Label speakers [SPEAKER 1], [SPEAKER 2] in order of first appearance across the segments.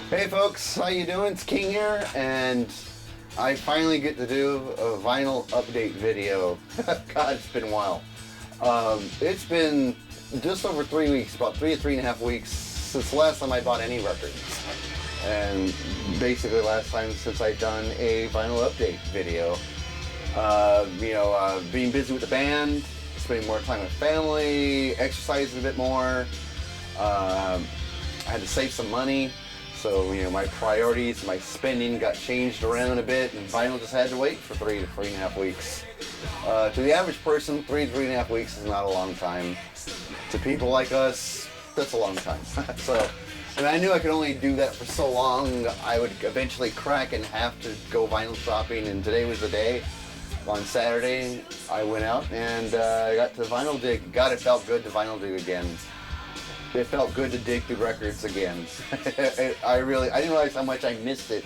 [SPEAKER 1] Hey folks, how you doing? It's King here, and I finally get to do a vinyl update video. God, it's been a while. It's been just over 3 weeks, about 3.5 weeks since the last time I bought any records. And basically last time since I've done a vinyl update video. Being busy with the band, spending more time with family, exercising a bit more. I had to save some money. So, my priorities, my spending got changed around a bit, and vinyl just had to wait for 3 to 3.5 weeks. To the average person, 3 to 3.5 weeks is not a long time. To people like us, that's a long time. And I knew I could only do that for so long. I would eventually crack and have to go vinyl shopping, and today was the day. On Saturday, I went out and got to Vinyl Dig. God, it felt good to Vinyl Dig again. It felt good to dig through records again. I didn't realize how much I missed it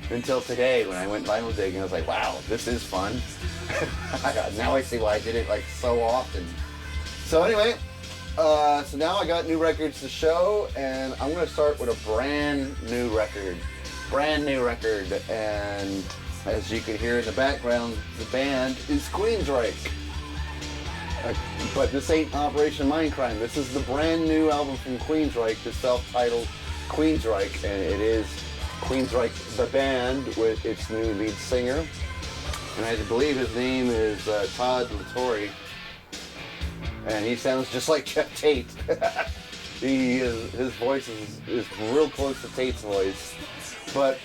[SPEAKER 1] until today when I went vinyl digging. I was like, wow, this is fun. Now I see why I did it like so often. So anyway, so now I got new records to show, and I'm gonna start with a brand new record. And as you can hear in the background, the band is Queensryche. But this ain't Operation Mindcrime. This is the brand new album from Queensryche, the self-titled Queensryche, and it is Queensryche the band with its new lead singer, and I believe his name is Todd LaTorre, and he sounds just like Jeff Tate. His voice is real close to Tate's voice, but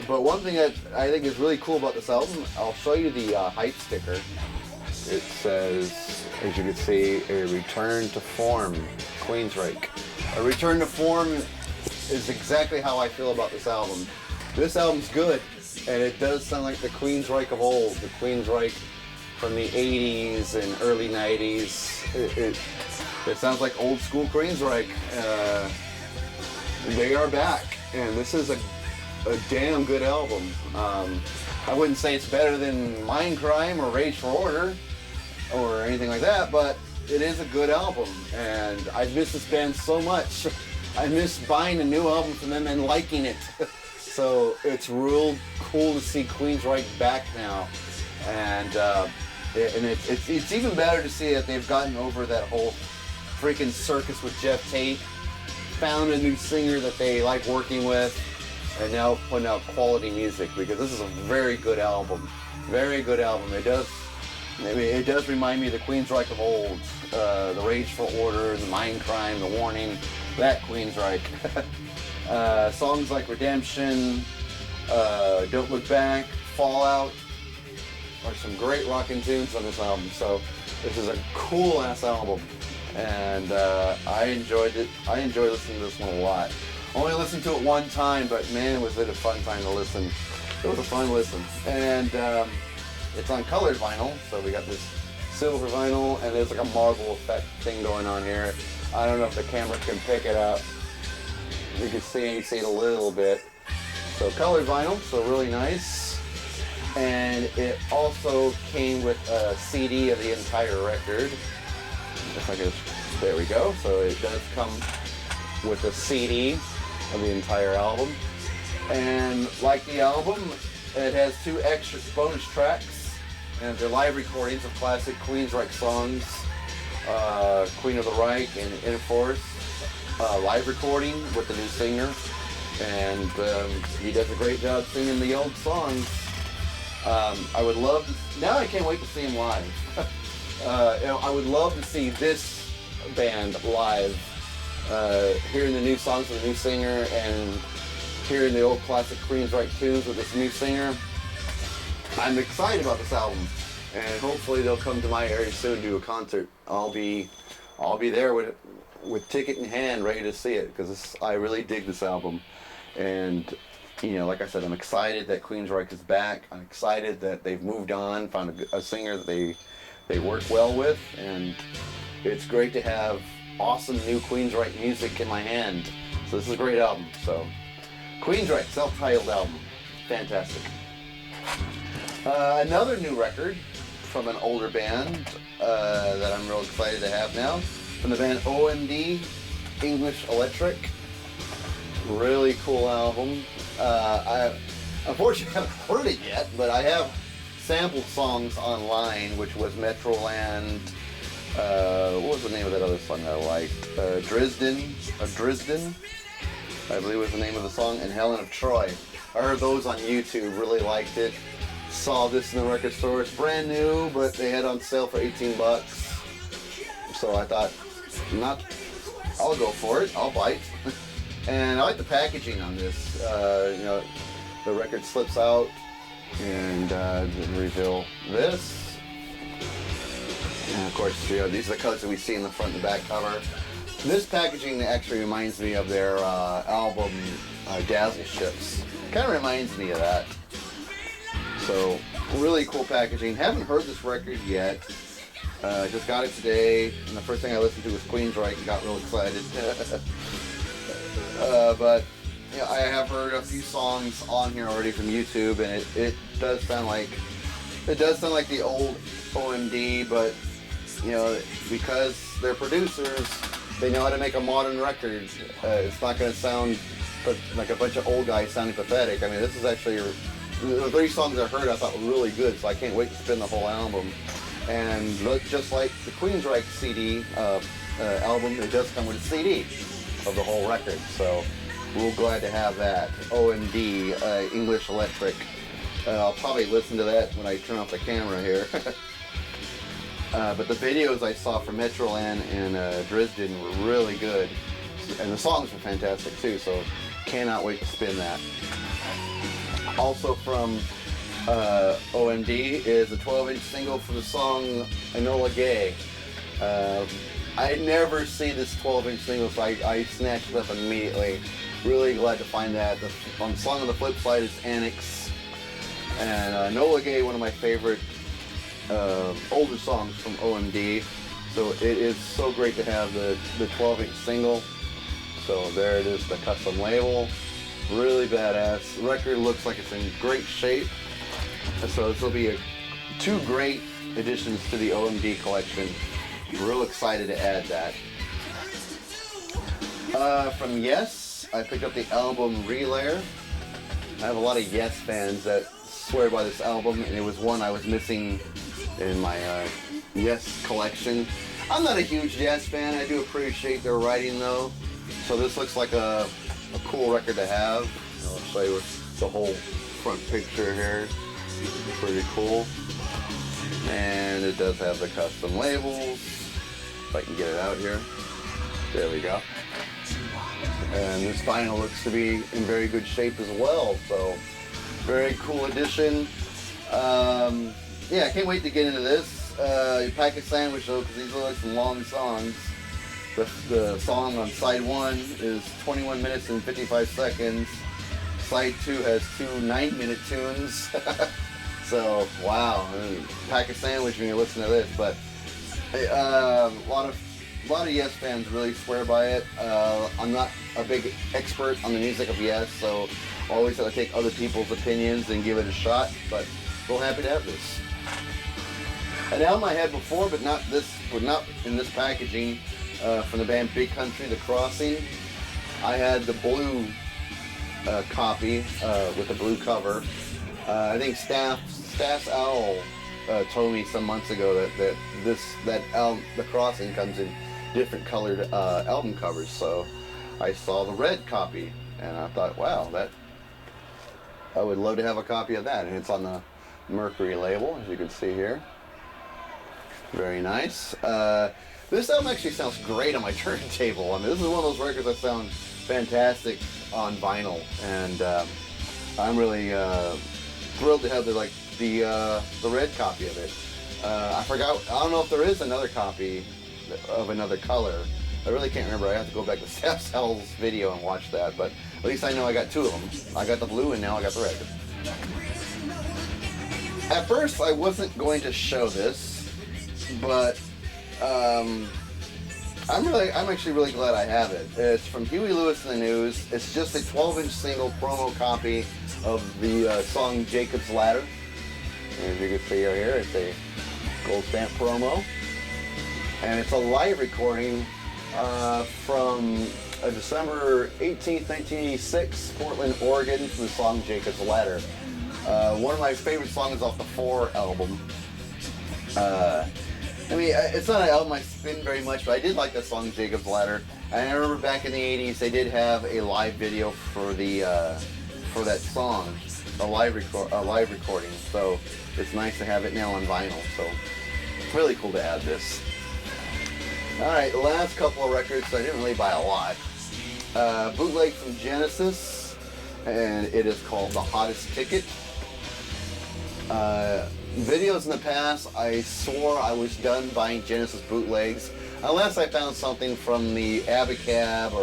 [SPEAKER 1] one thing that I think is really cool about this album, I'll show you the hype sticker. It says, as you can see, a return to form, Queensryche. A return to form is exactly how I feel about this album. This album's good, and it does sound like the Queensryche of old, the Queensryche from the 80s and early 90s. It sounds like old school Queensryche. They are back, and this is a damn good album. I wouldn't say it's better than Mindcrime or Rage for Order or anything like that, but it is a good album, and I've missed this band so much. I miss buying a new album from them and liking it. So it's real cool to see Queensryche back now, and it's even better to see that they've gotten over that whole freaking circus with Jeff Tate, found a new singer that they like working with, and now putting out quality music, because this is a very good album. Very good album. It does remind me of the Queensryche of old. The Rage for Order, the Mindcrime, the Warning, that Queensryche. Songs like Redemption, Don't Look Back, Fallout are some great rockin' tunes on this album. So this is a cool ass album, and I enjoyed it. I enjoy listening to this one a lot. Only listened to it one time, but man, was it a fun time to listen. It was a fun listen. And it's on colored vinyl, so we got this silver vinyl, and there's like a marble effect thing going on here. I don't know if the camera can pick it up. You can see it a little bit. So colored vinyl, so really nice. And it also came with a CD of the entire record. If I could, there we go. So it does come with a CD of the entire album, and like the album, it has 2 extra bonus tracks, and they're live recordings of classic Queensryche songs, Queen of the Reich and Enforce, live recording with the new singer, and he does a great job singing the old songs. I would love to, now I can't wait to see him live. I would love to see this band live. Hearing the new songs with the new singer and hearing the old classic Queensryche tunes with this new singer. I'm excited about this album, and hopefully they'll come to my area soon to do a concert. I'll be there with ticket in hand, ready to see it, because I really dig this album. And like I said, I'm excited that Queensryche is back. I'm excited that they've moved on, found a singer that they work well with, and it's great to have awesome new Queensryche music in my hand. So this is a great album. So Queensryche, self-titled album, fantastic. Another new record from an older band that I'm real excited to have now, from the band OMD, English Electric. Really cool album. I unfortunately haven't heard it yet, but I have sampled songs online, which was Metroland. What was the name of that other song that I liked? Dresden, I believe was the name of the song, and Helen of Troy. I heard those on YouTube, really liked it. Saw this in the record store. It's brand new, but they had it on sale for 18 bucks. So I thought, I'll go for it, I'll bite. And I like the packaging on this. You know, the record slips out and reveal this. And of course, you know, these are the colors that we see in the front and the back cover. This packaging actually reminds me of their album Dazzle Ships. Kind of reminds me of that. So, really cool packaging. Haven't heard this record yet. Just got it today, and the first thing I listened to was Queensryche and got real excited. But you know, I have heard a few songs on here already from YouTube, and it does sound like the old OMD, but you know, because they're producers, they know how to make a modern record. It's not going to sound like a bunch of old guys sounding pathetic. I mean, this is actually the 3 songs I heard I thought were really good, so I can't wait to spin the whole album. And just like the Queensryche CD album, it does come with a CD of the whole record, so we're glad to have that. OMD, English Electric. I'll probably listen to that when I turn off the camera here. But the videos I saw from Metroland and Dresden were really good, and the songs were fantastic too, so cannot wait to spin that. Also from OMD is a 12-inch single for the song Enola Gay. I never see this 12-inch single, so I snatched it up immediately. Really glad to find that. The song on the flip side is Annex. And Enola Gay, one of my favorite older songs from OMD. So it is so great to have the 12-inch single. So there it is, the custom label. Really badass. The record looks like it's in great shape. So this will be 2 great additions to the OMD collection. Real excited to add that. From Yes, I picked up the album Relayer. I have a lot of Yes fans that swear by this album, and it was one I was missing in my Yes collection. I'm not a huge Yes fan. I do appreciate their writing though. So this looks like a cool record to have. I'll show you the whole front picture here. Pretty cool. And it does have the custom labels. If I can get it out here. There we go. And this vinyl looks to be in very good shape as well. So very cool addition. Yeah, I can't wait to get into this. You pack a sandwich though, because these are like some long songs. The song on side 1 is 21 minutes and 55 seconds. Side 2 has 2 9-minute tunes. So, wow, pack a sandwich when you listen to this. But a lot of Yes fans really swear by it. I'm not a big expert on the music of Yes, so I always have to take other people's opinions and give it a shot. But real happy to have this. An album I had before, but not in this packaging. From the band Big Country, The Crossing. I had the blue copy with the blue cover. I think Staff's Owl told me some months ago that album, The Crossing, comes in different colored album covers. So I saw the red copy and I thought, wow, I would love to have a copy of that. And it's on the Mercury label, as you can see here. Very nice. This album actually sounds great on my turntable. I mean, this is one of those records that sound fantastic on vinyl, and I'm really thrilled to have the red copy of it. I don't know if there is another copy of another color. I really can't remember. I have to go back to Staff's Owl's video and watch that, but at least I know I got 2 of them. I got the blue and now I got the red. At first, I wasn't going to show this, but I'm actually really glad I have it. It's from Huey Lewis and the News. It's just a 12-inch single promo copy of the song Jacob's Ladder. And as you can see here, it's a gold stamp promo. And it's a live recording from December 18th, 1986, Portland, Oregon, from the song Jacob's Ladder. One of my favorite songs off the 4 album. I mean, it's not an album I spin very much, but I did like that song Jacob's Ladder. And I remember back in the 80s, they did have a live video for that song, a live recording. So it's nice to have it now on vinyl. So really cool to add this. All right, the last couple of records, I didn't really buy a lot. Bootleg from Genesis, and it is called The Hottest Ticket. Videos in the past, I swore I was done buying Genesis bootlegs, unless I found something from the Abacab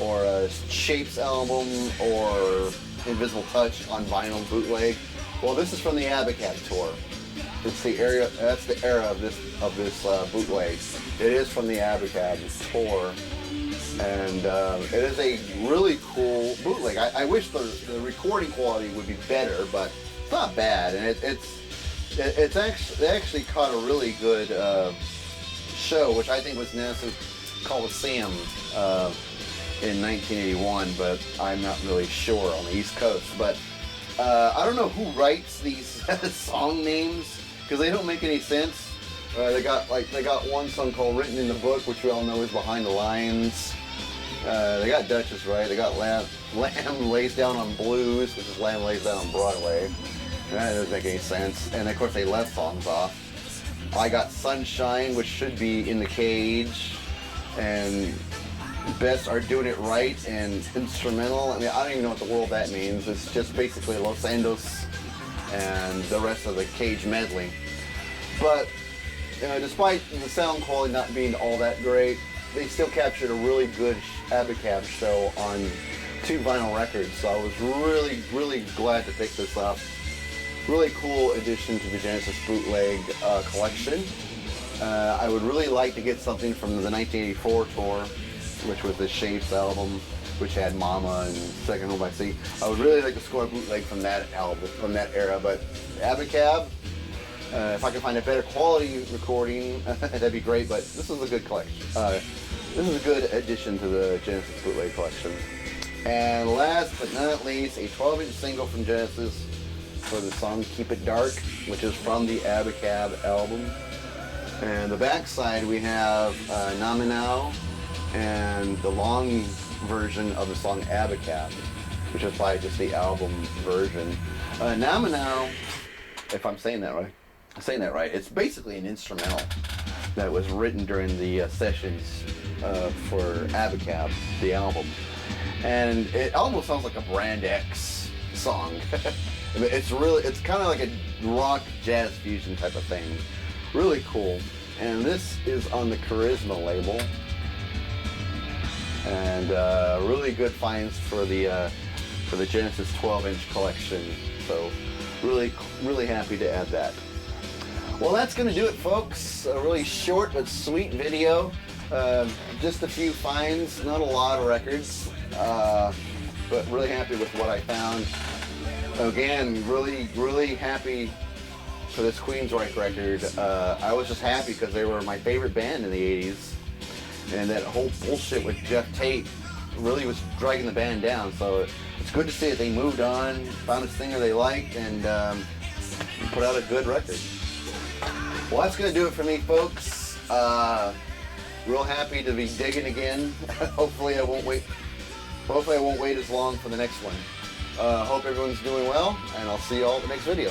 [SPEAKER 1] or a Shapes album or Invisible Touch on vinyl bootleg. Well, this is from the Abacab tour. It's the area. That's the era of this bootleg. It is from the Abacab tour, and it is a really cool bootleg. I wish the recording quality would be better, but it's not bad, and it's actually caught a really good show, which I think was Genesis Coliseum in 1981, but I'm not really sure on the East Coast. But I don't know who writes these song names because they don't make any sense. They got one song called "Written in the Book," which we all know is "Behind the Lines." They got Duchess right. They got Lamb Lays Down on Blues, which is Lamb Lays Down on Broadway. That doesn't make any sense. And of course they left songs off. I got Sunshine, which should be In the Cage, and Best Are Doing It Right, and Instrumental. I mean, I don't even know what the world that means. It's just basically Los Angeles and the rest of the Cage medley. But despite the sound quality not being all that great, they still captured a really good Abacab show on 2 vinyl records. So I was really, really glad to pick this up. Really cool addition to the Genesis bootleg collection. I would really like to get something from the 1984 tour, which was the Shapes album, which had Mama and Second Home by Sea. I would really like to score a bootleg from that album, from that era. But Abacab, if I could find a better quality recording, that'd be great. But this is a good collection. This is a good addition to the Genesis bootleg collection. And last but not least, a 12-inch single from Genesis for the song Keep It Dark, which is from the Abacab album. And the back side we have Nominal and the long version of the song Abacab, which is probably just the album version. Nominal, if I'm saying that right, it's basically an instrumental that was written during the sessions for Abacab, the album. And it almost sounds like a Brand X song. It's kind of like a rock jazz fusion type of thing. Really cool. And this is on the Charisma label. And really good finds for the Genesis 12-inch collection. So really, really happy to add that. Well, that's going to do it, folks. A really short but sweet video. Just a few finds, not a lot of records, but really happy with what I found. Again, really, really happy for this Queensryche record. I was just happy because they were my favorite band in the 80s. And that whole bullshit with Jeff Tate really was dragging the band down. So it's good to see that they moved on, found a singer they liked, and put out a good record. Well, that's going to do it for me, folks. Real happy to be digging again. Hopefully I won't wait as long for the next one. Hope everyone's doing well, and I'll see you all at the next video.